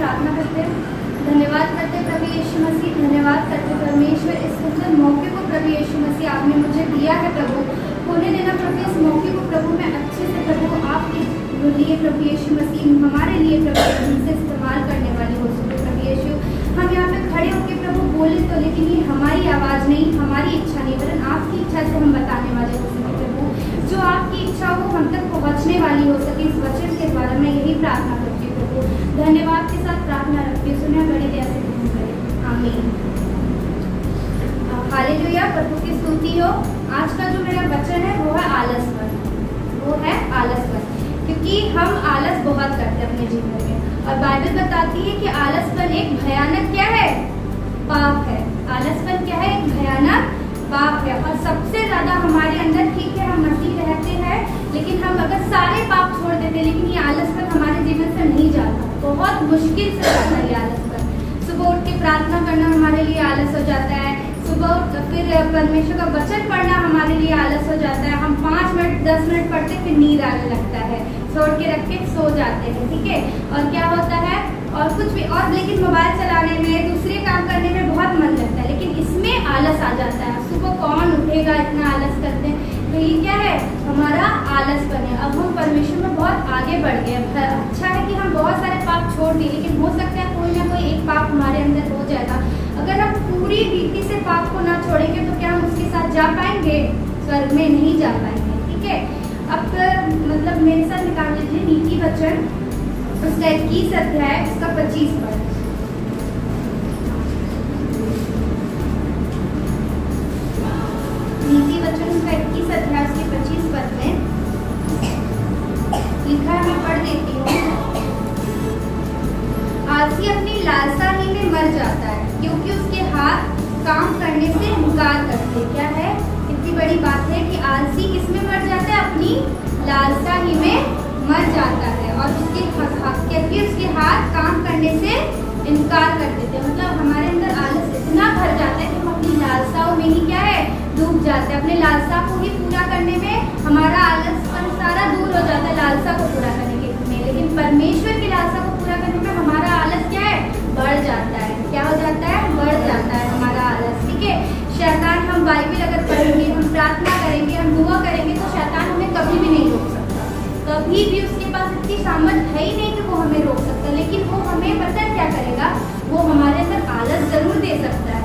प्रार्थना करते हैं। धन्यवाद करते प्रभु यीशु मसीह, धन्यवाद करते परमेश्वर इस सुंदर मौके को प्रभु यीशु मसीह आपने मुझे दिया है प्रभु होने देना प्रभु। इस मौके को प्रभु मैं अच्छे से प्रभु आपके लिए प्रभु यीशु मसीह हमारे लिए प्रभु हमसे इस्तेमाल करने वाली हो सके प्रभु यीशु। हम यहाँ पे खड़े होकर प्रभु बोले तो, लेकिन ये हमारी आवाज़ नहीं, हमारी इच्छा नहीं, वरन आपकी इच्छा से हम बताने वाले हो सके प्रभु। जो आपकी इच्छा हो हम तक पहुँचने वाली हो सके इस वचन के द्वारा, मैं यही प्रार्थना करती हूँ प्रभु। धन्यवाद के साथ प्रार्थना रखती हूँ, सुनिए बड़ी दया से ग्रहण करें, आमीन। हालेलुया, प्रभु की स्तुति हो। आज का जो मेरा वचन है वो है आलस पर, वो है आलस पर, क्योंकि हम आलस बहुत करते हैं अपने जीवन में, और बाइबल बताती है कि आलसपन एक भयानक क्या है, पाप है। आलसपन क्या है, एक भयानक पाप है। और सबसे ज्यादा हमारे अंदर, ठीक है हम मसीह रहते हैं, लेकिन हम अगर सारे पाप छोड़ देते, लेकिन ये आलसपन हमारे जीवन से नहीं जाता, बहुत मुश्किल से जाता है ये आलसपन। सुबह उठ के प्रार्थना करना हमारे लिए आलस हो जाता है, सुबह फिर परमेश्वर का वचन पढ़ना हमारे लिए आलस हो जाता है। हम 5 मिनट 10 मिनट पढ़ते फिर नींद आने लगता है, छोड़ के रख के सो जाते हैं, ठीक है। और क्या होता है, और कुछ भी, और लेकिन मोबाइल चलाने में, दूसरे काम करने में बहुत मन लगता है, लेकिन इसमें आलस आ जाता है। सुबह कौन उठेगा, इतना आलस करते हैं, तो ये क्या है, हमारा आलसपन है। अब हम परमेश्वर में बहुत आगे बढ़ गए। अच्छा है कि हम बहुत सारे पाप छोड़ दिए, लेकिन हो सकता है कोई ना कोई एक पाप हमारे अंदर हो जाएगा। अगर हम पूरी रीति से पाप को ना छोड़ेंगे तो क्या हम उसके साथ जा पाएंगे, स्वर्ग में नहीं जा पाएंगे, ठीक है। अब मतलब मेरे साथ निकाल लीजिए नीति वचन उसका 21 अध्याय उसका 25 पद। नीति वचन उसका 21 अध्याय उसके 25 पद में लिखा है, मैं पढ़ देती हूँ। आलसी अपनी लालसा ही में मर जाता है, क्योंकि उसके हाथ काम करने से इनकार करते। क्या है, इतनी बड़ी बात है कि आलसी किसमें मर जाता है, अपनी लालसा ही में मर जाता है, और क्योंकि उसके हाथ काम करने से इनकार कर देते हैं। मतलब हमारे अंदर आलस इतना भर जाता है कि हम अपनी लालसाओं में ही क्या है, डूब जाते हैं। अपने लालसा को ही पूरा करने में हमारा आलसपन सारा दूर हो जाता है, लालसा को पूरा करने में। लेकिन परमेश्वर की लालसा को पूरा करने में हमारा आलस क्या है, बढ़ जाता है। क्या हो जाता है, बढ़ जाता है हमारा आलस, ठीक है। शैतान, हम बाइबल अगर पढ़ेंगे, हम प्रार्थना करेंगे, हम दुआ करेंगे, तो शैतान हमें कभी भी नहीं रोक सकता, कभी भी उसके पास इतनी सामर्थ है ही नहीं कि वो हमें रोक सकता। लेकिन वो हमें पता है क्या करेगा, वो हमारे अंदर आलस जरूर दे सकता है।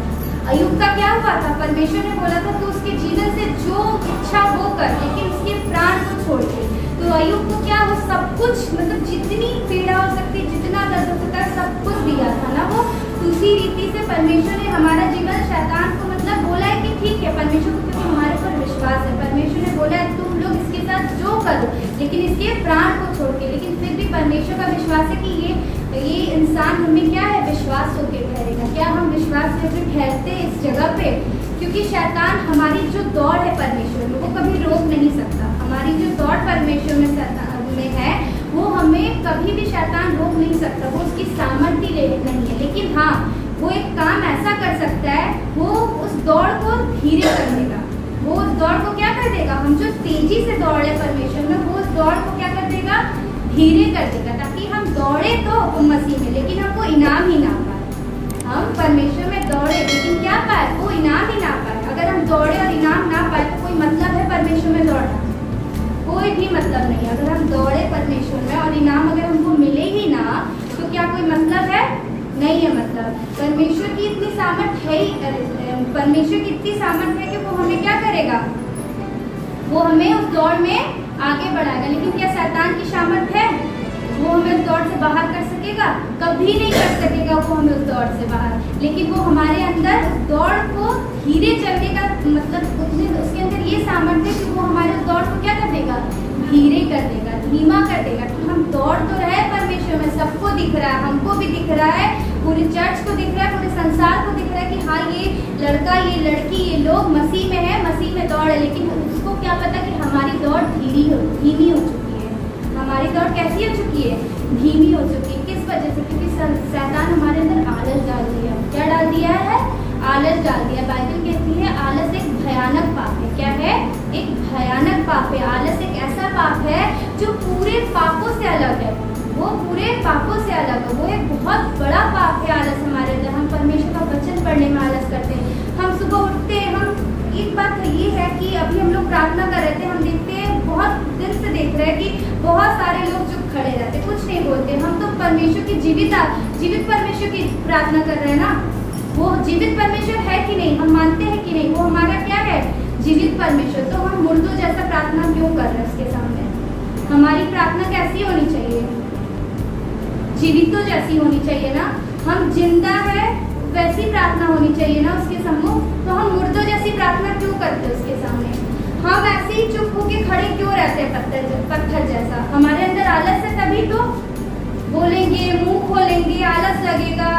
अय्यूब का क्या हुआ था, परमेश्वर ने बोला था तो उसके जीवन से जो इच्छा वो कर, लेकिन उसके प्राण को छोड़ के। तो अय्यूब को क्या, वो सब कुछ, मतलब जितनी पीड़ा हो सकती, जितना दर्द हो सकता है, सब कुछ दिया था ना वो। उसी रीति से परमेश्वर ने हमारा जीवन, शैतान को मतलब बोला है कि ठीक है, परमेश्वर को क्योंकि हमारे पर विश्वास है, परमेश्वर ने बोला है तुम लोग इसके साथ जो करो, लेकिन इसके प्राण को छोड़ के। लेकिन फिर भी परमेश्वर का विश्वास है कि ये इंसान हमें क्या है, विश्वास होकर ठहरेगा। क्या हम विश्वास होकर ठहरते हैं इस जगह पे, क्योंकि शैतान हमारी जो दौड़ है परमेश्वर में, वो कभी रोक नहीं सकता। हमारी जो दौड़ परमेश्वर में है, वो हमें कभी भी शैतान रोक नहीं सकता, वो उसकी सामर्थ्य नहीं है। लेकिन हाँ, वो एक काम ऐसा कर सकता है, वो उस दौड़ को धीरे कर देगा। वो उस दौड़ को क्या कर देगा, हम जो तेजी से दौड़े परमेश्वर में, वो उस दौड़ को क्या कर देगा, धीरे कर देगा, ताकि हम दौड़े तो मसीह में, लेकिन हमको इनाम ही ना पाए। हम परमेश्वर में दौड़े, लेकिन क्या पाए, वो इनाम ही ना पाए। अगर हम दौड़े और इनाम ना पाए तो कोई मतलब है परमेश्वर में दौड़ना, कोई भी मतलब नहीं। अगर हम दौड़े परमेश्वर में और इनाम अगर हमको मिले ही ना, तो क्या कोई मतलब है, नहीं है। मतलब परमेश्वर की इतनी सामर्थ है, परमेश्वर की इतनी सामर्थ है कि वो हमें क्या करेगा, वो हमें उस दौड़ में आगे बढ़ाएगा। लेकिन क्या शैतान की सामर्थ है, वो हमें उस दौड़ से बाहर कर सकेगा, कभी नहीं कर सकेगा वो हमें उस दौड़ से बाहर। लेकिन वो हमारे अंदर उस दौड़ को धीरे चलने का मतलब उसके अंदर ये सामर्थ्य है कि वो हमारे उस दौड़ को क्या कर देगा, धीरे कर देगा, धीमा कर देगा। तो हम दौड़ तो रहे परमेश्वर में, सबको दिख रहा है, हमको भी दिख रहा है, पूरी चर्च को दिख रहा है, पूरे संसार को दिख रहा है कि हाँ ये लड़का, ये लड़की, ये लोग मसीह में है, मसीह में दौड़ है। लेकिन उसको क्या पता कि हमारी दौड़ धीमी हो चुकी है। हमारी दौड़ कैसी हो चुकी है, धीमी हो चुकी है। किस वजह से, क्योंकि शैतान हमारे अंदर आलस डाल दिया। क्या डाल दिया है, आलस डाल दिया। बाइबल कहती है आलस एक भयानक पाप है। क्या है, एक भयानक पाप है। आलस एक ऐसा पाप है जो पूरे पापों से अलग है, वो पूरे पापों से अलग है, वो एक बहुत है कि बहुत सारे लोग चुप खड़े रहते, कुछ नहीं बोलते। हम तो परमेश्वर की जीवित परमेश्वर की प्रार्थना कर रहे हैं ना। वो जीवित परमेश्वर है कि नहीं, हम मानते हैं कि नहीं, वो हमारा क्या है, जीवित परमेश्वर। तो हम मुर्दों जैसा प्रार्थना क्यों कर रहे हैं उसके सामने? हमारी प्रार्थना कैसी होनी चाहिए? जीवितों जैसी होनी चाहिए ना। हम जिंदा है वैसी प्रार्थना होनी चाहिए ना उसके सम्मुख। तो हम मुर्दों जैसी प्रार्थना क्यों करते उसके सामने? हम ऐसे ही चुप होके खड़े क्यों रहते हैं पत्थर जैसा? हमारे अंदर आलस है, तभी तो बोलेंगे, मुंह खोलेंगे, आलस लगेगा,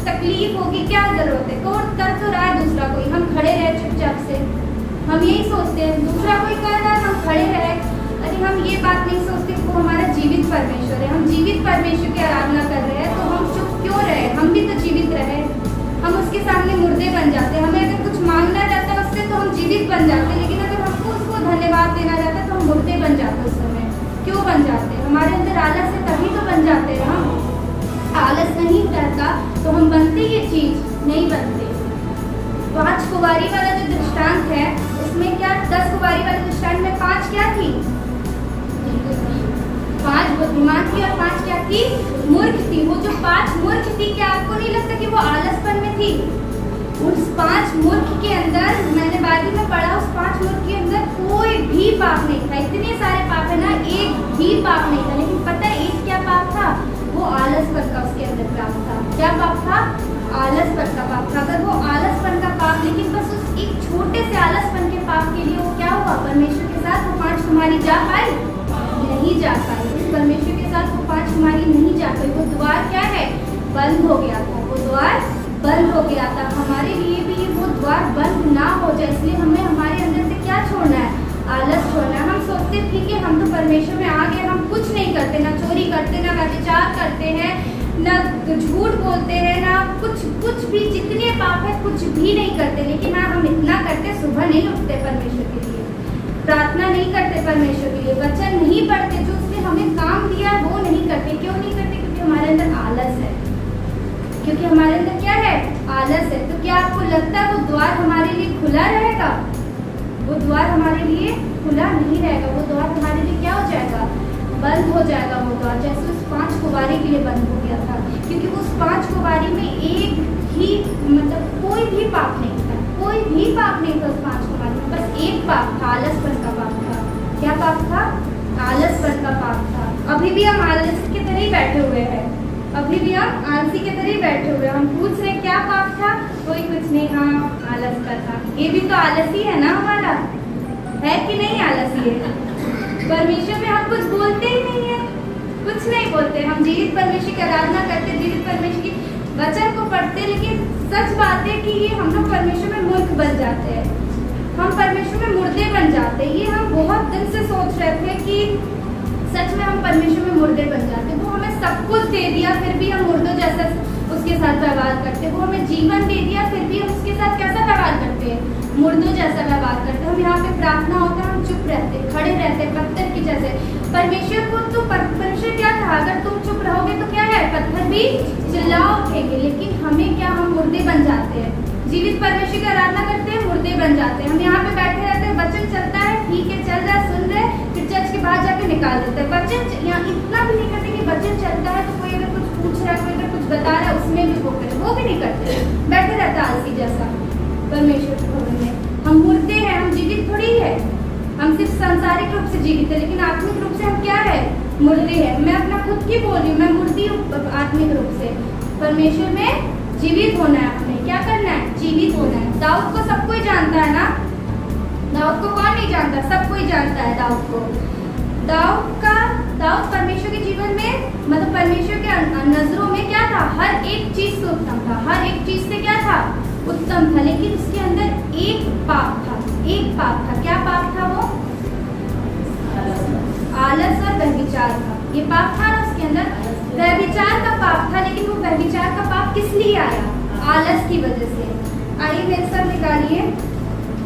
तकलीफ होगी, क्या जरूरत है? कौन कर तो रहा है दूसरा कोई, हम खड़े रहे चुपचाप से। हम यही सोचते हैं दूसरा कोई कर रहा है हम खड़े रहे। अरे हम ये बात नहीं सोचते वो हमारा जीवित परमेश्वर है, हम जीवित परमेश्वर की आराधना कर रहे हैं, तो हम चुप क्यों रहे? हम भी तो जीवित रहे। हम उसके सामने मुर्दे बन जाते। हमें अगर कुछ मांगना रहता है उससे तो हम जीवित बन जाते, लेकिन अगर हमको उसको धन्यवाद देना रहता है तो हम मुर्दे बन जाते। उस समय क्यों बन जाते? हमारे अंदर आलस है तभी तो बन जाते हैं हम। आलस नहीं रहता तो हम बनते ये चीज नहीं बनते। 5 कुंवारी वाला जो दृष्टांत है उसमें क्या 10 कुंवारी वाले दृष्टांत में 5 क्या थी? 5 बुद्धिमान थी और 5 क्या थी? मूर्ख थी। वो जो 5 मूर्ख थी, क्या आपको नहीं लगता कि वो आलसपन में थी? उस 5 मूर्ख के अंदर, मैंने बाइबल में पढ़ा, उस 5 मूर्ख के अंदर कोई भी पाप नहीं था। इतने सारे पाप है ना, एक भी पाप नहीं था। लेकिन पता है एक क्या पाप था? वो आलसपन का उसके अंदर पाप था। क्या पाप था? आलसपन का पाप था। अगर वो आलसपन का पाप, लेकिन बस उस एक छोटे से आलसपन के पाप के लिए वो क्या हुआ? परमेश्वर के साथ वो 5 कुमारी जा पाई? नहीं जा पाई। उस परमेश्वर के साथ वो 5 कुमारी नहीं जा पाई। वो द्वार क्या है? बंद हो गया था। वो द्वार बंद हो गया था। हमारे लिए भी वो द्वार बंद ना हो जाए, इसलिए हमें हमारे अंदर से क्या छोड़ना है? आलस छोड़ना है। हम सोचते ठीक है हम तो परमेश्वर में आ गए, हम कुछ नहीं करते, ना चोरी करते, ना व्यभिचार करते हैं, ना झूठ बोलते हैं, ना कुछ भी, जितने पाप है कुछ भी नहीं करते। लेकिन हाँ हम इतना करते, सुबह नहीं उठते परमेश्वर के लिए, प्रार्थना नहीं करते परमेश्वर के लिए, वचन नहीं पढ़ते, जो उसने हमें काम दिया वो नहीं करते। क्यों नहीं करते? क्योंकि हमारे अंदर आलस है। क्योंकि हमारे अंदर क्या है? आलस है। तो क्या आपको लगता है वो द्वार हमारे लिए खुला रहेगा? वो द्वार हमारे लिए खुला नहीं रहेगा। वो द्वार हमारे लिए क्या हो जाएगा? बंद हो जाएगा। वो द्वार जैसे उस 5 कुंवारी के लिए बंद हो गया था, क्योंकि उस 5 कुंवारी में एक ही मतलब कोई भी पाप नहीं था। कोई भी पाप नहीं था उस 5 कुंवारी में, बस एक पाप था, आलसपन का पाप था। क्या पाप था? आलसपन का पाप था। अभी भी हम आलस के तरह ही बैठे हुए हैं, अभी भी हम आलसी के तरह ही बैठे हुए हैं। हम पूछ रहे क्या पाप था? कोई कुछ नहीं, हाँ आलस का था। ये भी तो आलसी है ना हमारा, है कि नहीं? आलसी है। परमेश्वर में हम कुछ बोलते ही नहीं है, कुछ नहीं बोलते। हम जीवित परमेश्वर की आराधना करते, जीवित परमेश्वर की वचन को पढ़ते, लेकिन सच बात है कि ये हम लोग परमेश्वर में मूर्ख बन जाते हैं, हम परमेश्वर में मुर्दे बन जाते हैं। ये हम बहुत दिन से सोच रहे थे कि सच में हम परमेश्वर में मुर्दे बन जाते हैं। वो हमें सब कुछ दे दिया फिर भी हम मुर्दों जैसा उसके साथ व्यवहार करते हैं। वो हमें जीवन दे दिया फिर भी हम उसके साथ कैसा व्यवहार करते हैं? मुर्दों जैसा व्यवहार करते हैं। हम यहाँ पे प्रार्थना होता है, हम चुप रहते, खड़े रहते, पत्थर की जैसे। परमेश्वर को तो परमेश्वर क्या था? अगर तुम चुप रहोगे तो क्या है? पत्थर भी चिल्ला उठेंगे। लेकिन हमें क्या, हम मुर्दे बन जाते हैं। जीवित परमेश्वर की आराधना करते हैं, मुर्दे बन जाते हैं। हम यहाँ पे बैठे रहते हैं, वचन चलता है, ठीक है चल रहा है, सुन रहे, फिर चर्च के बाहर जाके निकाल देते हैं। वचन यहाँ इतना भी नहीं करते कि वचन चलता है तो कोई अगर कुछ पूछ रहा है, कोई अगर कुछ बता रहा है उसमें भी वो करे, वो भी नहीं करते, बैठे रहता है आलसी जैसा परमेश्वर के भवन में। हम मुर्दे हैं, हम जीवित थोड़ी है। हम सिर्फ सांसारिक रूप से जीवित है, लेकिन आत्मिक रूप से हम क्या है? मुर्दे हैं। मैं अपना खुद की बोल रही हूँ, मैं मुर्दी हूँ आत्मिक रूप से। परमेश्वर में जीवित होना है, हमें क्या करना है? जीवित होना है। दाऊद को सब कोई जानता है ना? दाऊद को कौन नहीं जानता? सब कोई जानता है दाऊद को। दाऊद परमेश्वर के जीवन में, मतलब परमेश्वर के नजरों में क्या था? हर एक चीज से उत्तम था, हर एक चीज से क्या था? उत्तम था। लेकिन उसके अंदर एक पाप था, एक पाप था। क्या पाप था वो? आलस और व्यभिचार था। ये पाप था ना उसके अंदर, व्यभिचार का पाप था। लेकिन वो व्यभिचार का पाप किस लिए आया? आलस की वजह से। आइए मेरे साथ निकालिए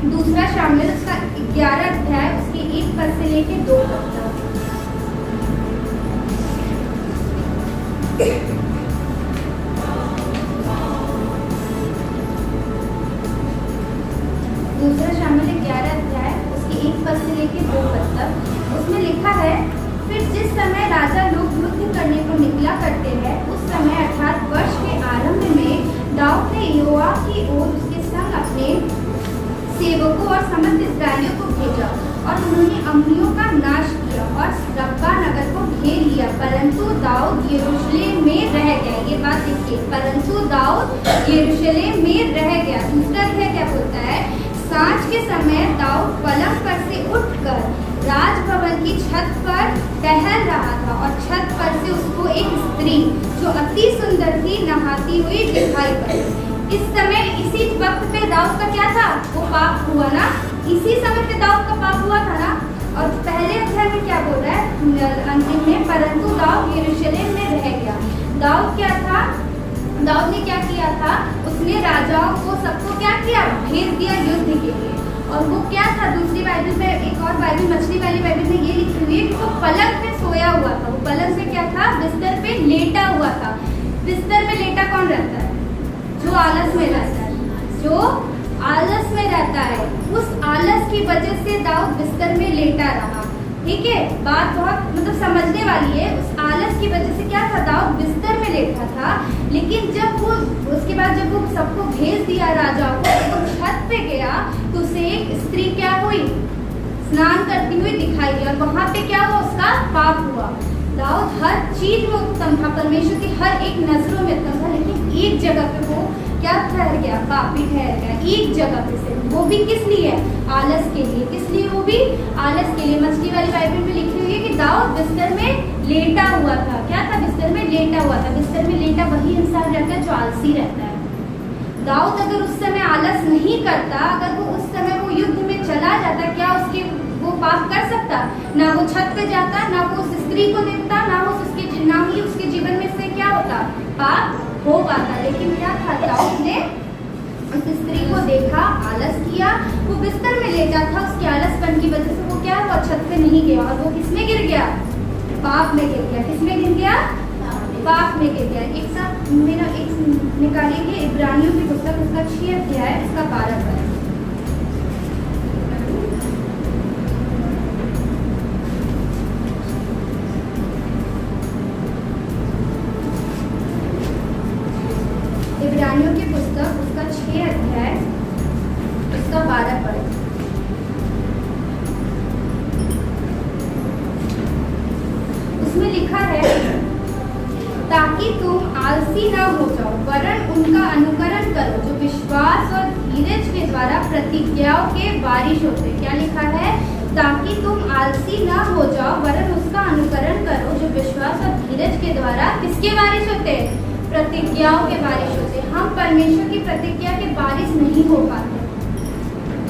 दूसरा शामिल, उसका 11 अध्याय, उसके 1 पद से लेके 2 पद तक। दूसरा शामिल 11 अध्याय, उसके 1 पद से लेके 2 पद तक। उसमें लिखा है दाऊद यरूशलेम में रह गया। ये बात देखिए, परंतु दाऊद यरूशलेम में रह गया। दूसरा क्या बोलता है, सांझ के समय दाऊद पलंग पर से उठकर राजभवन की छत पर टहल रहा था और छत पर से उसको एक स्त्री जो अति सुंदर थी नहाती हुई दिखाई पड़ी। इस समय इसी वक्त पे दाऊद का क्या था, वो पाप हुआ ना, इसी समय पे दाऊद का पाप हुआ था ना। और पहले अध्याय में क्या बोल रहा है अंतिम में, परंतु दाऊद यरूशलेम में रह गया। दाऊद क्या था, दाऊद ने क्या किया था, उसने राजाओं को सबको क्या किया, भेज दिया युद्ध के लिए। और वो क्या था, दूसरी बाइबल में, एक और बाइबल मछली वाली बाइबल में ये लिखी हुई है कि वो पलंग पे सोया हुआ था। वो पलंग पे क्या था, बिस्तर पे लेटा हुआ था। बिस्तर में लेटा कौन रहता है, जो आलस में रहता है, जो आलस में रहता है। उस आलस की वजह से दाऊद बिस्तर में लेटा रहा। ठीक है, बात बहुत मतलब समझने वाली है। उस आलस की वजह से क्या था, दाऊद बिस्तर में लेटा था। लेकिन जब वो उसके बाद जब वो सबको भेज दिया राजाओं को, तो छत पे गया तो उसे एक स्त्री क्या हुई, स्नान करती हुई दिखाई दी। और वहां पे क्या हुआ, उसका पाप हुआ। दाऊद हर चीज में उत्तम था, परमेश्वर की हर एक नजरों में उत्तम था, लेकिन एक जगह पे वो क्या ठहर गया, पापी ठहर गया। एक जगह पे से, वो भी किस लिए, आलस के लिए। किस लिए, वो भी आलस के लिए। मछली वाली बाइबल में लिखी हुई है कि दाऊद बिस्तर में लेटा हुआ था। क्या था, बिस्तर में लेटा हुआ था। बिस्तर में लेटा वही इंसान रहता है जो आलसी रहता है। दाऊद अगर उस समय आलस नहीं करता, अगर वो उस समय वो युद्ध में चला जाता, क्या उसके वो पाप कर सकता, ना वो छत पे जाता, ना वो उस स्त्री को देखता, ना ही उसके जीवन में से क्या होता, पाप हो पाता। लेकिन क्या था, दाऊद ने उस स्त्री को देखा, आलस किया, वो बिस्तर में लेटा था। उसके आलसपन की वजह से वो क्या हुआ, छत पे नहीं गया और वो किसमें गिर गया, पाप में गिर गया। किसमें गिर गया, पाप में गिर गया। एक साथ मेरा एक निकालिए कि इब्रानियों की पुस्तक उसका 6 अध्याय उसका 12 पद। इब्रानियों की पुस्तक उसका 6 अध्याय उसका 12 पद। उसमें लिखा है, ताकि तुम आलसी न हो जाओ, वरन उनका अनुकरण करो जो विश्वास और धीरज के द्वारा प्रतिज्ञाओं के वारिस होते। क्या लिखा है, ताकि तुम आलसी न हो जाओ, वरन उसका अनुकरण करो जो विश्वास और धीरज के द्वारा किसके वारिस होते, प्रतिज्ञाओं के वारिस होते। हम परमेश्वर की प्रतिज्ञा के वारिस नहीं हो पाते।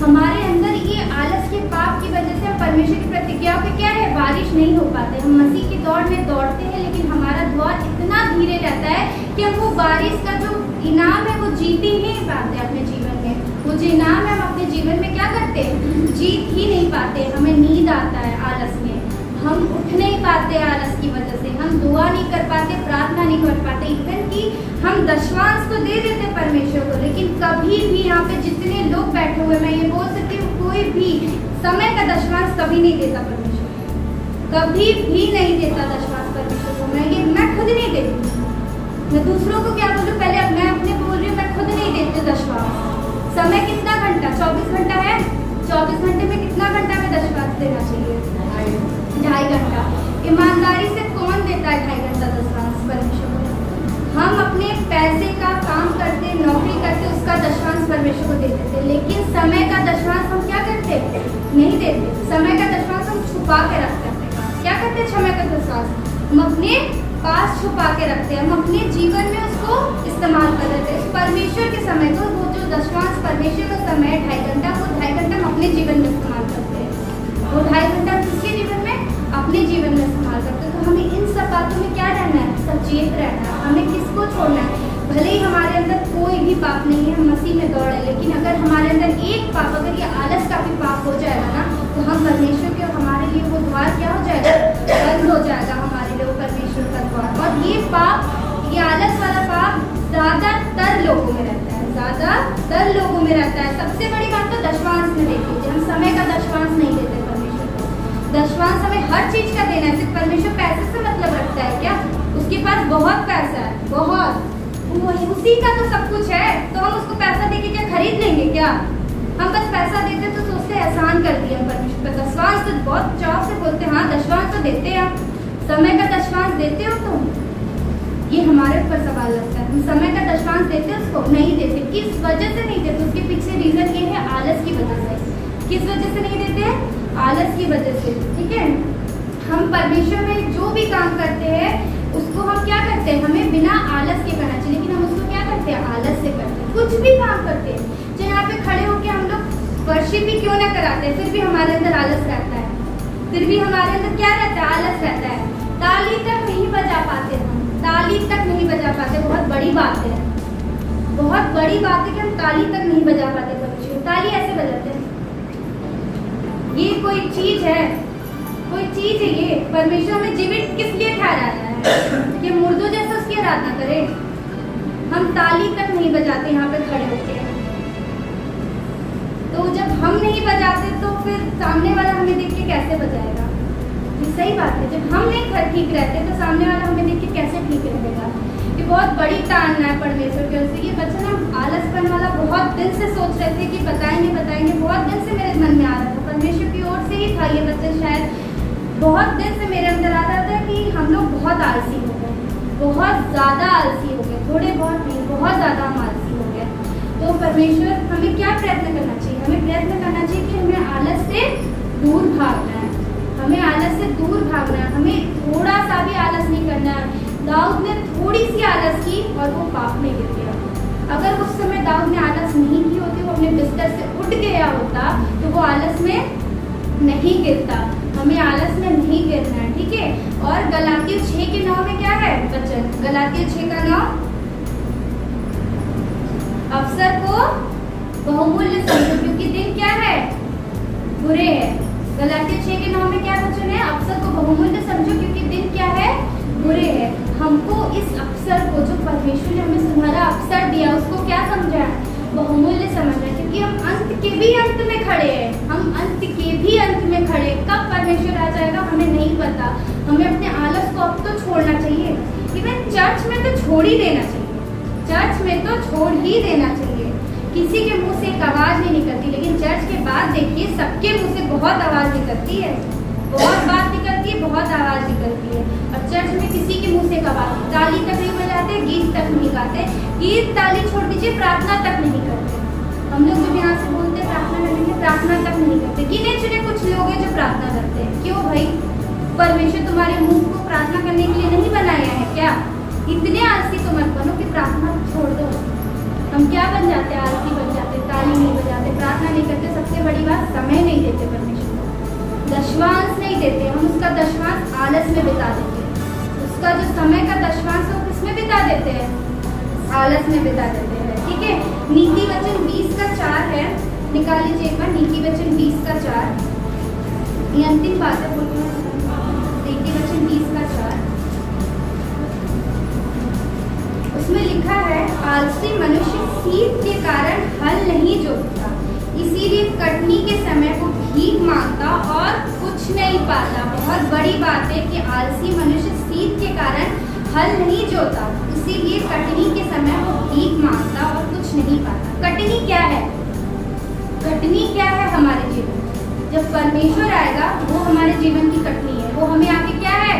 हमारे अंदर ये आलस के पाप की वजह से हम परमेश्वर की प्रतिज्ञाओं के क्या है, वारिस नहीं हो पाते। हम मसीह की दौड़ में दौड़ते हैं, लेकिन हमारा दौड़ इतना धीरे रहता है कि हम वो वारिस का जो इनाम है वो जीत ही नहीं पाते अपने जीवन में। वो जो इनाम है हम अपने जीवन में क्या करते हैं, जीत ही नहीं पाते। हमें नींद आता है आलस में, हम उठ नहीं पाते आलस की वजह से, हम दुआ नहीं कर पाते, प्रार्थना नहीं कर पाते। इवन कि हम दशवांश को दे देते परमेश्वर को, लेकिन कभी भी यहाँ पे जितने लोग बैठे हुए, मैं ये बोल सकती हूँ, कोई भी समय का दशवांश कभी नहीं देता परमेश्वर, कभी भी नहीं देता दशवांश परमेश्वर को। मैं खुद नहीं देती, मैं दूसरों को क्या बोलूँ, पहले अब मैं अपने बोल रही हूँ, मैं खुद नहीं देती दशवांश। समय कितना घंटा, 24 घंटा है, 24 घंटे में कितना घंटा में दशवांश देना चाहिए, 2.5 घंटा। ईमानदारी से कौन देता है 2.5 घंटा दशवांश परमेश्वर को? हम अपने पैसे का काम करते, नौकरी करते, उसका दशवांश परमेश्वर को दे देते, लेकिन समय का दशवांश हम क्या करते, नहीं देते। समय का दशवांश हम छुपा के रखते हैं। क्या करते हैं, समय का दशवांश हम अपने पास छुपा के रखते हैं, हम अपने जीवन में उसको इस्तेमाल कर रहे थे। परमेश्वर के समय को, वो जो दशवांश परमेश्वर का समय 2.5 घंटा, वो 2.5 घंटा हम अपने जीवन में इस्तेमाल करते हैं। वो 2.5 घंटा किसके जीवन में, अपने जीवन में इस्तेमाल करते हैं। तो हमें इन सब बातों में क्या रहना है, सचेत रहना है। हमें किसको छोड़ना है, भले ही हमारे अंदर कोई भी पाप नहीं है, हम मसीह में दौड़े, लेकिन अगर हमारे अंदर एक पाप, अगर ये आलस का भी पाप हो जाएगा ना, तो हम परमेश्वर के, हमारे लिए वो द्वार क्या हो जाएगा, बंद हो जाएगा हमारे लिए परमेश्वर का द्वार। और ये पाप, ये आलस वाला पाप ज्यादातर लोगों में रहता है, ज्यादातर लोगों में रहता है। सबसे बड़ी बात तो दशवांश में देख लीजिए, हम समय का दशवांश नहीं देते परमेश्वर को। दशवांश हमें हर चीज का देना है। सिर्फ परमेश्वर पैसे से मतलब रखता है क्या? उसके पास बहुत पैसा है, बहुत, उसी का तो सब कुछ है, तो हम उसको पैसा देके क्या खरीद लेंगे क्या? हम बस पैसा देते तो सोचते एहसान कर दिया परमेश्वर का। दशवांश तो बहुत चाव से बोलते हैं, हाँ दशवांश तो देते हैं। समय का दशवांश देते हो तुम? हमारे ऊपर सवाल लगता है। हम समय का दशवांश देते हैं उसको? नहीं देते। किस वजह से नहीं देते? उसके पीछे रीजन ये है, आलस की वजह से। किस वजह से नहीं देते? आलस की वजह से। ठीक है, हम परमेश्वर में जो भी काम करते हैं उसको हम क्या करते हैं, हमें बिना आलस के करना चाहिए, लेकिन हम उसको क्या करते हैं, आलस से करते हैं। कुछ भी काम करते हैं, चाहे यहाँ पे खड़े होकर हम लोग वर्शिप भी क्यों ना कराते हैं, फिर भी हमारे अंदर आलस रहता है। फिर भी हमारे अंदर क्या रहता है, आलस रहता है। ताली तक नहीं बजा पाते हम, ताली तक नहीं बजा पाते। बहुत बड़ी बात है, बहुत बड़ी बात है कि हम ताली तक नहीं बजा पाते। परमेश्वर ताली ऐसे बजाते हैं, ये कोई चीज है, कोई चीज है ये। परमेश्वर हमें जीवित किस लिए ठहराया है कि मुर्दों जैसे उसकी आराधना करें। हम ताली तक नहीं बजाते यहाँ पे खड़े होके। तो जब हम नहीं बजाते तो फिर सामने वाला हमें देख के कैसे बजाएगा? ये सही बात है। जब हम नहीं ठीक रहते तो सामने वाला हमें देख के कैसे ठीक रहेगा? ये बहुत बड़ी ताड़ना है परमेश्वर की ओर से। ये वचन हम आलसपन वाला बहुत दिन से सोच रहे थे कि बताएंगे बताएंगे, बहुत दिन से मेरे मन में आ रहा था। परमेश्वर की ओर से ही था ये वचन, शायद बहुत दिन से मेरे अंदर आ रहा था कि हम लोग बहुत आलसी हो गए, बहुत ज़्यादा आलसी हो गए। थोड़े बहुत नहीं, बहुत ज़्यादा हम आलसी हो गए। तो परमेश्वर हमें क्या प्रयत्न करना चाहिए? हमें प्रयत्न करना चाहिए कि हमें आलस से दूर भागना है। हमें आलस से दूर भागना है, हमें थोड़ा सा भी आलस नहीं करना है। दाऊद ने थोड़ी सी आलस की और वो पाप में गिर गया। अगर उस समय दाऊद ने आलस नहीं की होती, वो अपने बिस्तर से उठ गया होता, तो वो आलस में नहीं गिरता। हमें आलस में नहीं गिरना है, ठीक है। और गलातियों 6:9 में क्या है वचन? गलातियों 6:9, अवसर को बहुमूल्य समझो क्योंकि दिन क्या है, बुरे है। गलातियों 6:9 में क्या वचन है? अवसर को बहुमूल्य समझो क्योंकि दिन क्या है, बुरे है। हमको इस अवसर को, जो परमेश्वर ने हमें सुनहरा अवसर दिया, उसको क्या समझा है? बहुमूल्य समझना है, क्योंकि हम अंत के भी अंत में खड़े हैं। हम अंत के भी अंत में खड़े। कब परमेश्वर आ जाएगा हमें नहीं पता। हमें अपने आलस को अब तो छोड़ना चाहिए। इवन चर्च में तो छोड़ ही देना चाहिए, चर्च में तो छोड़ ही देना चाहिए। किसी के मुंह से एक आवाज नहीं निकलती, लेकिन चर्च के बाद देखिए सबके मुंह से बहुत आवाज निकलती है, बहुत बात निकलती है, बहुत आवाज निकलती है। और चर्च में किसी के मुंह से एक आवाज, ताली तक नहीं बजाते, गीत तक नहीं गाते। गीत ताली छोड़ दीजिए, प्रार्थना तक नहीं करते। हम लोग जब यहाँ से बोलते हैं प्रार्थना करने के, प्रार्थना तक नहीं करते। गिने चुने कुछ लोग हैं जो प्रार्थना करते हैं। क्यों भाई? परमेश्वर तुम्हारे मुंह को प्रार्थना करने के लिए नहीं बनाया है क्या? इतने आलसी तो मत बनो कि प्रार्थना छोड़ दो। हम क्या बन जाते हैं? आलसी बन जाते, ताली नहीं बजाते, प्रार्थना नहीं करते। सबसे बड़ी बात, समय नहीं देते परमेश्वर को, दशवांश नहीं देते। हम उसका दशवांश आलस में बिता देते हैं। उसका जो समय का दशवांश है किसमें बिता देते हैं? आलस में बिता देते हैं, ठीक है। नीति वचन 20:4 है, निकाल लीजिए एक बार। नीति वचन 20:4, ये अंतिम बात है। नीति वचन 20:4, उसमें लिखा है, आलसी मनुष्य शीत के कारण हल नहीं जोतता, इसीलिए कटनी के समय को भीख मांगता और कुछ नहीं पाता। बहुत बड़ी बात है कि आलसी मनुष्य शीत के कारण हल नहीं जोता, इसीलिए कटनी के समय वो भीख मांगता और कुछ नहीं पाता। कटनी क्या है? कटनी क्या है हमारे जीवन में? जब परमेश्वर आएगा वो हमारे जीवन की कटनी है। वो हमें आके क्या है,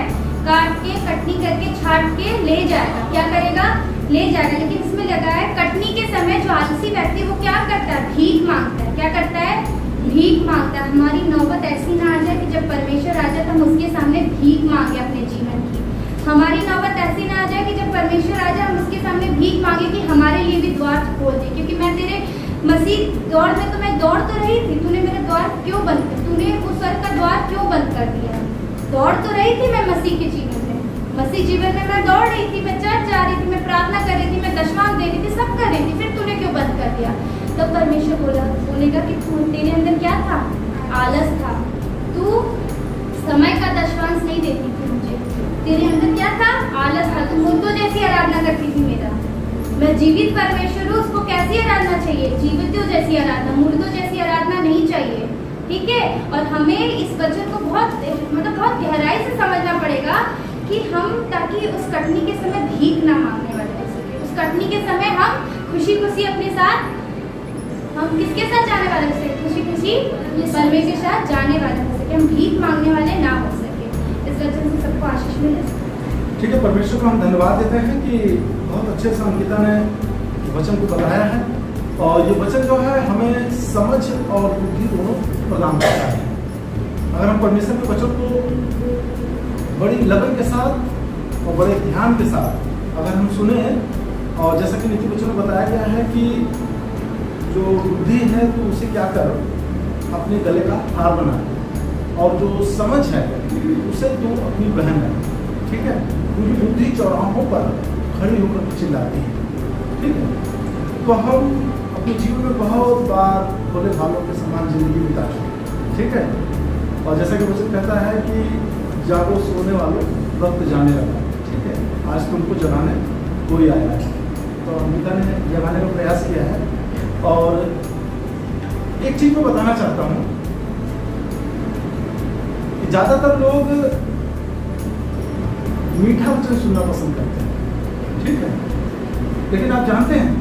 काट के, कटनी करके, छाट के ले जाएगा। क्या करेगा? ले जाएगा। लेकिन इसमें लगा है कटनी के समय जो आलसी व्यक्ति वो क्या करता है? भीख मांगता है। क्या करता है? भीख मांगता है। हमारी नौबत ऐसी ना आ जाए कि जब परमेश्वर आ जाए तो हम उसके सामने भीख मांगे अपने जीवन की। हमारी नौबत ऐसी ना आ जाए कि जब परमेश्वर आ जाए हम उसके सामने भीख मांगे कि हमारे लिए भी द्वार खोल दे, क्योंकि मैं तेरे मसीह दौड़ में तो मैं दौड़ तो रही थी, तूने मेरा द्वार क्यों बंद कर, तूने उस स्वर्ग का द्वार क्यों बंद कर दिया? दौड़ तो रही थी मैं मसीह के जीवन में, मसीह जीवन में मैं दौड़ रही थी, मैं चर्च जा रही थी, मैं प्रार्थना कर रही थी, मैं दशमांश दे रही थी, सब कर रही थी, फिर तूने क्यों बंद कर दिया? तब परमेश्वर बोलेगा कि तेरे अंदर क्या था? आलस था। तू समय का दशमांश नहीं देती थी मुझे, तेरे अंदर क्या था? आलस था। तू मुर्दों जैसी आराधना करती थी मेरा। मैं जीवित परमेश्वर हूँ, उसको कैसी आराधना चाहिए? जीवितों जैसी आराधना, मुर्दों जैसी आराधना नहीं चाहिए, ठीक है। और हमें इस वचन को बहुत गहराई से समझना पड़ेगा कि हम, ताकि उस कटनी के समय भीख ना मांगने वाले हो सके। उस कटनी के समय हम खुशी खुशी अपने साथ, हम किसके साथ जाने वाले हो सके? खुशी खुशी परमेश्वर के साथ जाने वाले हो सके, हम भीख मांगने वाले ना हो सके। इस वचन से सबको आशीष मिले। ठीक है, परमेश्वर को हम धन्यवाद देते हैं कि बहुत अच्छे से अंकिता ने वचन को बताया है, और ये वचन जो है हमें समझ और बुद्धि दोनों प्रदान करता है। अगर हम परमेश्वर के वचन को बड़ी लगन के साथ और बड़े ध्यान के साथ अगर हम सुने, और जैसा कि नीति वचन में बताया गया है कि जो बुद्धि है तो उसे क्या कर, अपने गले का हार बना, और जो समझ है उसे तू अपनी बहन है। ठीक है, क्योंकि बुद्धि चौराहों पर खड़ी होकर चिल्लाती है। ठीक है, तो हम अपने जीवन में बहुत बार भोले भालों के समान जिंदगी बिता चुके। ठीक है, और जैसा कि वचन कहता है कि जागो सोने वालों वक्त जाने लगा। ठीक है, आज तुमको जगाने कोई आया है। तो अमिता ने जगाने का प्रयास किया है, और एक चीज मैं बताना चाहता हूँ कि ज्यादातर लोग मीठा वचन सुनना पसंद करते हैं। ठीक है, लेकिन आप जानते हैं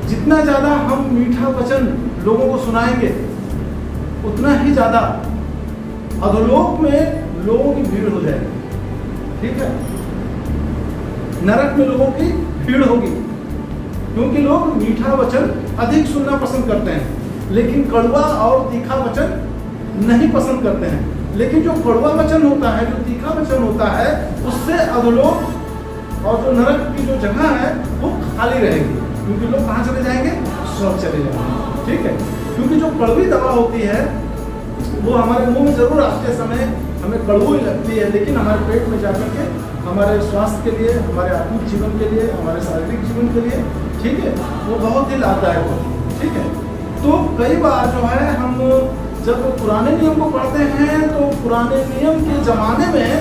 जितना ज्यादा हम मीठा वचन लोगों को सुनाएंगे उतना ही ज्यादा अधोलोक में लोगों की भीड़ हो जाएगी। ठीक है, नरक में लोगों की भीड़ होगी, क्योंकि लोग मीठा वचन अधिक सुनना पसंद करते हैं, लेकिन कड़वा और तीखा वचन नहीं पसंद करते हैं। लेकिन जो कड़वा वचन होता है, जो तीखा वचन होता है, उससे अधोलोक और जो नरक की जो जगह है वो खाली रहेगी, क्योंकि लोग कहाँ चले जाएंगे, स्वर्ग चले जाएंगे। ठीक है, क्योंकि जो कड़वी दवा होती है वो हमारे मुंह में जरूर आते समय हमें कड़वी ही लगती है, लेकिन हमारे पेट में जाकर के हमारे स्वास्थ्य के लिए, हमारे आत्मिक जीवन के लिए, हमारे शारीरिक जीवन के लिए, ठीक है, वो बहुत ही लाभदायक होती है। ठीक है, तो कई बार जो है हम जब पुराने नियम को पढ़ते हैं तो पुराने नियम के जमाने में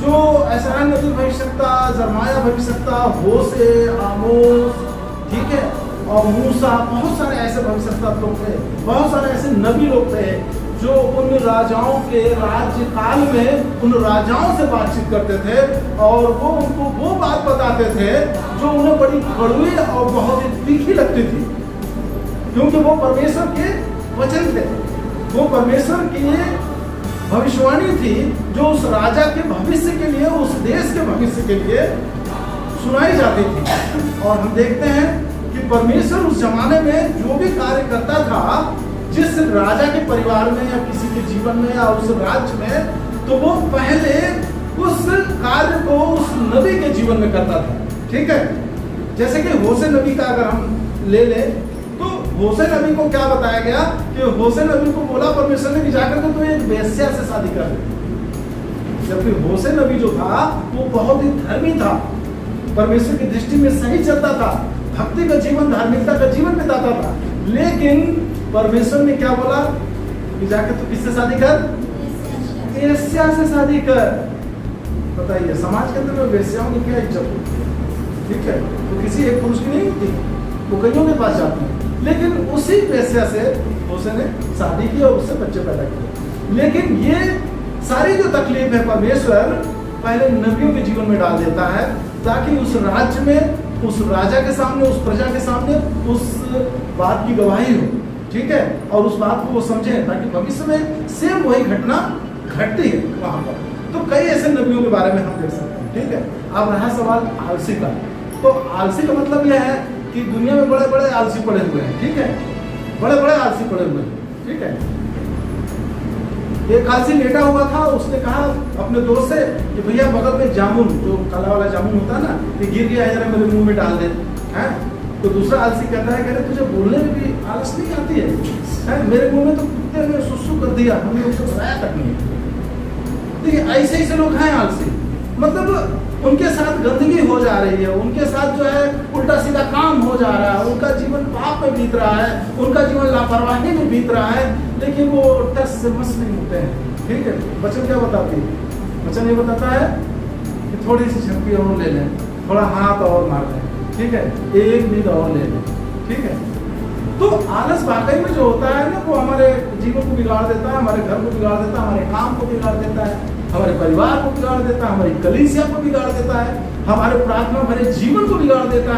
जो ऐसा नबी भविष्यवक्ता, जरमाया भविष्यवक्ता, होशे, आमोस, ठीक है, और मूसा, बहुत सारे ऐसे भविष्यवक्ता लोग थे, बहुत सारे ऐसे नबी लोग थे जो उन राजाओं के राज्य काल में उन राजाओं से बातचीत करते थे, और वो उनको वो बात बताते थे जो उन्हें बड़ी कड़वी और बहुत ही तीखी लगती थी, क्योंकि वो परमेश्वर के वचन थे, वो परमेश्वर की भविष्यवाणी थी जो उस राजा के भविष्य के लिए, उस देश के भविष्य के लिए सुनाई जाती थी। और हम देखते हैं कि परमेश्वर उस जमाने में जो भी कार्य करता था, जिस राजा के परिवार में या किसी के जीवन में या उस राज्य में, तो वो पहले उस कार्य को उस नबी के जीवन में करता था। ठीक है, जैसे कि होशे नबी का अगर हम ले लें, तो होशे नबी को क्या बताया गया कि होशे नबी को बोला परमेश्वर ने कि जाकर के तो एक वेश्या से शादी कर ले। जबकि होशे नबी जो था वो बहुत ही धर्मी था, परमेश्वर की दृष्टि में सही चलता था, भक्ति का जीवन, धार्मिकता का जीवन बिताता था, लेकिन परमेश्वर ने क्या बोला कि जाकर तो किससे शादी कर, वेश्या से शादी कर। बताइए समाज के अंदर में वेश्याओं की क्या इज्जत होती है। ठीक है, तो किसी एक पुरुष की नहीं होती, वो कईयों के पास जाते हैं, लेकिन उसी वेश्या से उसने शादी की और उससे बच्चे पैदा किए। लेकिन ये सारी जो तकलीफ है परमेश्वर पहले नबियों के जीवन में डाल देता है, ताकि उस राज्य में, उस राजा के सामने, उस प्रजा के सामने उस बात की गवाही हो। ठीक है, और उस बात को वो समझे, ताकि भविष्य में सेम वही घटना घटती है वहां पर। तो कई ऐसे नबियों के बारे में हम देख सकते हैं। ठीक है, अब रहा सवाल आलसी का, तो आलसी का मतलब यह है कि दुनिया में बड़े बड़े आलसी पड़े हुए हैं। ठीक है, बड़े बड़े आलसी पड़े हुए हैं। ठीक है, एक आलसी लेटा हुआ था, उसने कहा अपने दोस्त से कि भैया बगल में जामुन, जो काला वाला जामुन होता है ना, ये गिर गया है, जरा मेरे मुंह में डाल दे। हैं, तो दूसरा आलसी कहता है, कह रहे तुझे बोलने में भी आलस नहीं आती है, मेरे मुंह में तो कुत्ते ने सुसु कर दिया, हमने उसको बताया तक नहीं। देखिए ऐसे ऐसे लोग हैं आलसी, मतलब उनके साथ गंदगी हो जा रही है, उनके साथ जो है उल्टा सीधा काम हो जा रहा है, उनका जीवन पाप में बीत रहा है, उनका जीवन लापरवाही में बीत रहा है, लेकिन वो टस से मस नहीं होते हैं। ठीक है, वचन क्या बताती है, वचन ये बताता है कि थोड़ी सी झपकी और ले लें, थोड़ा हाथ और मार लें, ठीक है, एक नींद और ले लें। ठीक है, तो आलस वाकई में जो होता है ना, वो हमारे जीवन को बिगाड़ देता है, हमारे घर को बिगाड़ देता है, हमारे काम को बिगाड़ देता है, हमारे परिवार को बिगाड़ देता है, हमारी कलीसिया को बिगाड़ देता है, हमारे प्रार्थना भरे जीवन को बिगाड़ देता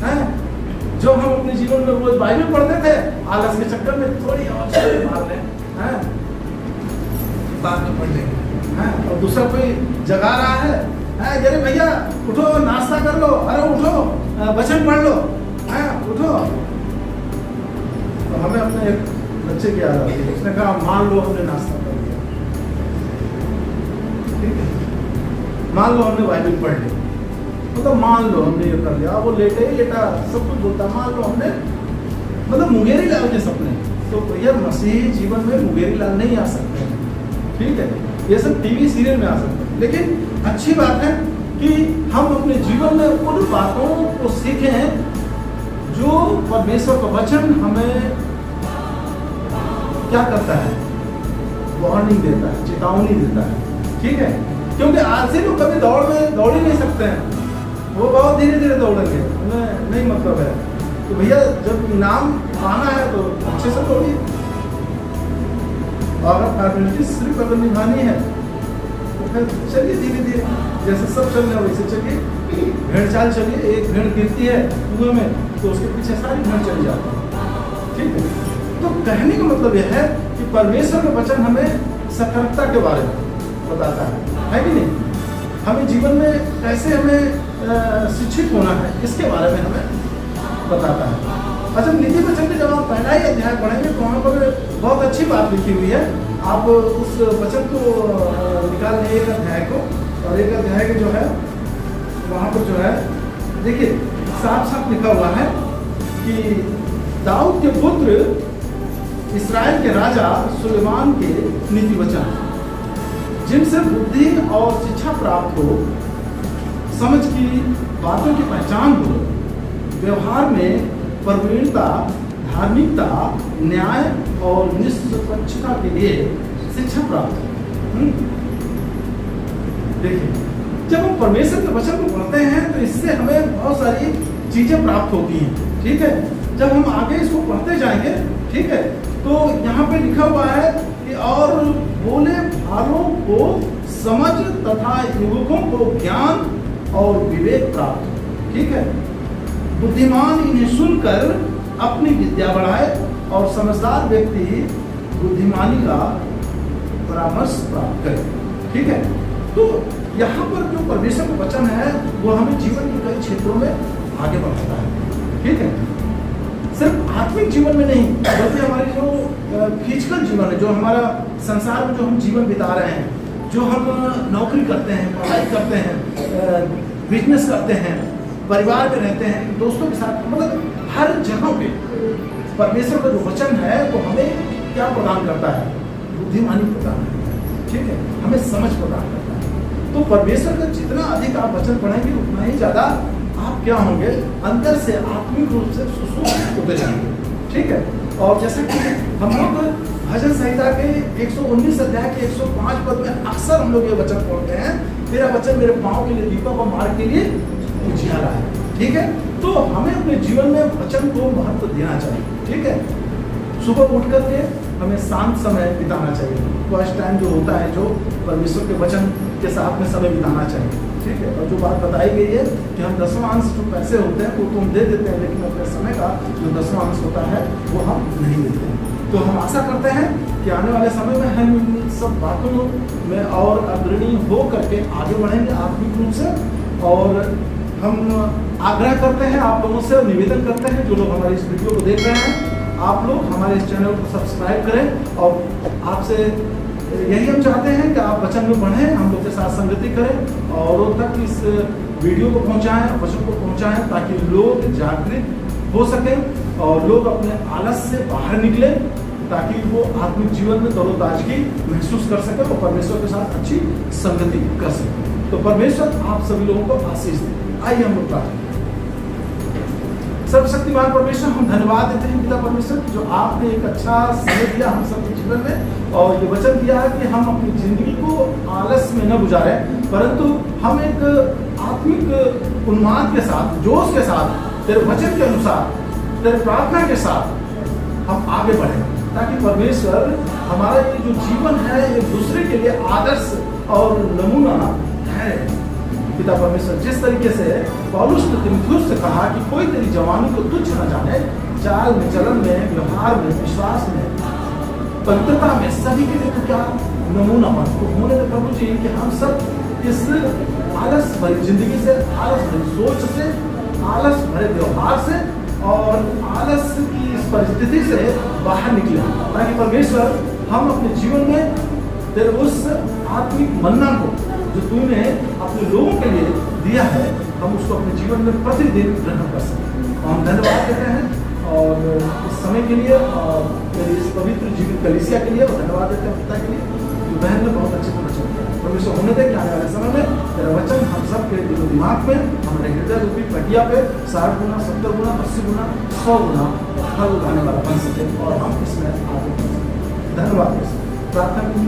है। जो हम अपने जीवन में रोज बाइबल पढ़ते थे, आलस के चक्कर में थोड़ी और मार लें, बाद में पढ़ लेंगे। हैं, और दूसरा कोई जगा रहा है, अरे भैया उठो नाश्ता कर लो, अरे उठो वचन पढ़ लो, उठो। तो हमें अपने एक बच्चे की याद आती है, उसने कहा मान लो हमने नाश्ता कर लिया, ठीक है, मान लो हमने बाइबल पढ़ ली, मतलब मान लो हमने ये कर लिया, वो लेटे ही लेटा सब कुछ बोलता, मान लो हमने, मतलब मुंगेरी लाल के सपने। तो भैया मसीही जीवन में मुंगेरी लाल नहीं आ सकते हैं, ठीक है, ये सब टीवी सीरियल में आ सकते हैं, लेकिन अच्छी बात है कि हम अपने जीवन में उन बातों को सीखें जो परमेश्वर का वचन हमें क्या करता है, वार्निंग देता है, चेतावनी देता है, ठीक है। क्योंकि आलसी लोग कभी दौड़ ही नहीं सकते हैं, वो बहुत धीरे धीरे दौड़ेंगे, उन्हें नहीं मतलब है। तो भैया जब इनाम पाना है तो अच्छे से दौड़िए, और अगर फॉर्मेलिटी सिर्फ अगर निभानी है तो फिर चलिए धीरे धीरे, जैसे सब चल रहे हैं वैसे चलिए, भेड़ चाल चलिए। एक भेड़ गिरती है कुएं में तो उसके पीछे सारी भेड़ चली जाती है, ठीक है। तो कहने का मतलब यह है कि परमेश्वर का वचन हमें सतर्कता के बारे में बताता है कि नहीं, हमें जीवन में कैसे हमें शिक्षित होना है इसके बारे में हमें बताता है। अच्छा, नीति वचन के जब आप पहला ही अध्याय पढ़ेंगे तो वहाँ पर बहुत अच्छी बात लिखी हुई है। आप उस वचन को निकाल लें, एक अध्याय को, और एक अध्याय के जो है वहाँ पर जो है देखिए साफ साफ लिखा हुआ है कि दाऊद के पुत्र इस्राएल के राजा सुलेमान के नीति वचन, जिनसे बुद्धि और शिक्षा प्राप्त हो, समझ की बातों की पहचान हो, व्यवहार में प्रवीणता, धार्मिकता, न्याय और निष्पक्षता के लिए शिक्षा प्राप्त हो। देखिए, जब हम परमेश्वर के वचन को पढ़ते हैं तो इससे हमें बहुत सारी चीजें प्राप्त होती हैं, ठीक है। जब हम आगे इसको पढ़ते जाएंगे, ठीक है, तो यहाँ पे लिखा हुआ है कि और बोले भालों को समझ तथा युवकों को ज्ञान और विवेक प्राप्त, ठीक है। बुद्धिमान इन्हें सुनकर अपनी विद्या बढ़ाए और समझदार व्यक्ति बुद्धिमानी का परामर्श प्राप्त करे, ठीक है। तो यहाँ पर जो परमेश्वर का वचन है वो हमें जीवन के कई क्षेत्रों में आगे बढ़ाता है, ठीक है। सिर्फ आत्मिक जीवन में नहीं, बल्कि हमारे जो फिजिकल जीवन है, जो हमारा संसार में जो हम जीवन बिता रहे हैं, जो हम नौकरी करते हैं, पढ़ाई करते हैं, बिजनेस करते हैं, परिवार में रहते हैं, दोस्तों के साथ, मतलब हर जगह पे परमेश्वर का जो वचन है वो हमें क्या प्रदान करता है, बुद्धिमानी प्रदान करता है, ठीक है, हमें समझ प्रदान करता है। तो परमेश्वर का जितना अधिक आप वचन पढ़ेंगे उतना ही ज्यादा आप क्या होंगे, अंदर से आत्मिक रूप से सुसूचित होते जाएंगे, ठीक है। और जैसे कि हम लोग भजन संहिता के 119 अध्याय के 105 पद में अक्सर हम लोग ये वचन पढ़ते हैं, तेरा वचन मेरे पाँव के लिए दीपक और मार्ग के लिए उजियारा है, ठीक है। तो हमें अपने जीवन में वचन को महत्व देना चाहिए, ठीक है। सुबह उठ करके हमें शांत समय बिताना चाहिए, फर्स्ट टाइम जो होता है, जो परमेश्वर के वचन के साथ में समय बिताना चाहिए, ठीक है। और जो बात बताई गई है कि हम 10वां अंश जो पैसे होते हैं वो तो हम दे देते हैं, लेकिन अपने समय का जो 10वां अंश होता है वो हम नहीं देते हैं। तो हम आशा करते हैं कि आने वाले समय में हम इन सब बातों में और अग्रणी हो करके आगे बढ़ेंगे आत्मिक रूप से। और हम आग्रह करते हैं आप लोगों से, निवेदन करते हैं जो लोग हमारे इस वीडियो को देख रहे हैं, आप लोग हमारे इस चैनल को सब्सक्राइब करें, और आपसे यही हम चाहते हैं कि आप वचन में बढ़ें, हम लोग के साथ संगति करें और उन तक इस वीडियो को पहुंचाएं, वचन को पहुंचाएं, ताकि लोग जागृत हो सकें और लोग अपने आलस से बाहर निकलें, ताकि वो आत्मिक जीवन में तरोताजगी महसूस कर सके और परमेश्वर के साथ अच्छी संगति कर सके। तो परमेश्वर आप सभी लोगों को आशीष दे। आइए हम लोग प्रार्थना। सर्वशक्तिमान परमेश्वर, हम धन्यवाद देते हैं पिता परमेश्वर जो आपने एक अच्छा समय दिया हम सबके जीवन में, और ये वचन दिया है कि हम अपनी जिंदगी को आलस में न गुजारें, परंतु हम एक आत्मिक उन्माद के साथ, जोश के साथ, तेरे वचन के अनुसार, तेरे प्रार्थना के साथ हम आगे बढ़ें, ताकि परमेश्वर हमारा ये जो जीवन है एक दूसरे के लिए आदर्श और नमूना है। पिता परमेश्वर, जिस तरीके से पौलुस ने तीमुथियुस से कहा कि कोई तेरी जवानी को तुच्छ न जाने, चाल में, चलन में, व्यवहार में, विश्वास में, पवित्रता में, सभी के लिए तो क्या नमूनापन को होने दे प्रभु जी कि हम सब इस आलस भरी जिंदगी से, आलस भरी सोच से, आलस भरे व्यवहार से और आलस की इस परिस्थिति से बाहर निकले, ताकि परमेश्वर हम अपने जीवन में तेरे उस आत्मिक मन्ना को जो तूने अपने लोगों के लिए दिया है, हम उसको अपने जीवन में प्रतिदिन ग्रहण कर सकें। हम धन्यवाद देते हैं और इस समय के लिए और मेरी इस पवित्र जीवित कलीसिया के लिए और धन्यवाद देते हैं पिता के लिए, जो बहन ने बहुत अच्छे से वचन दिया। परमेश्वर होने दे कि आने वाले समय में तेरा वचन हम सब के दिलो दिमाग में, हमारे हृदय रूपी पटिया पे 60 गुना, 70 गुना, 80 गुना, 100 गुना फल उगाने वाला बन सके और हम इसमें आगे बढ़ सकें। धन्यवाद। प्रार्थना की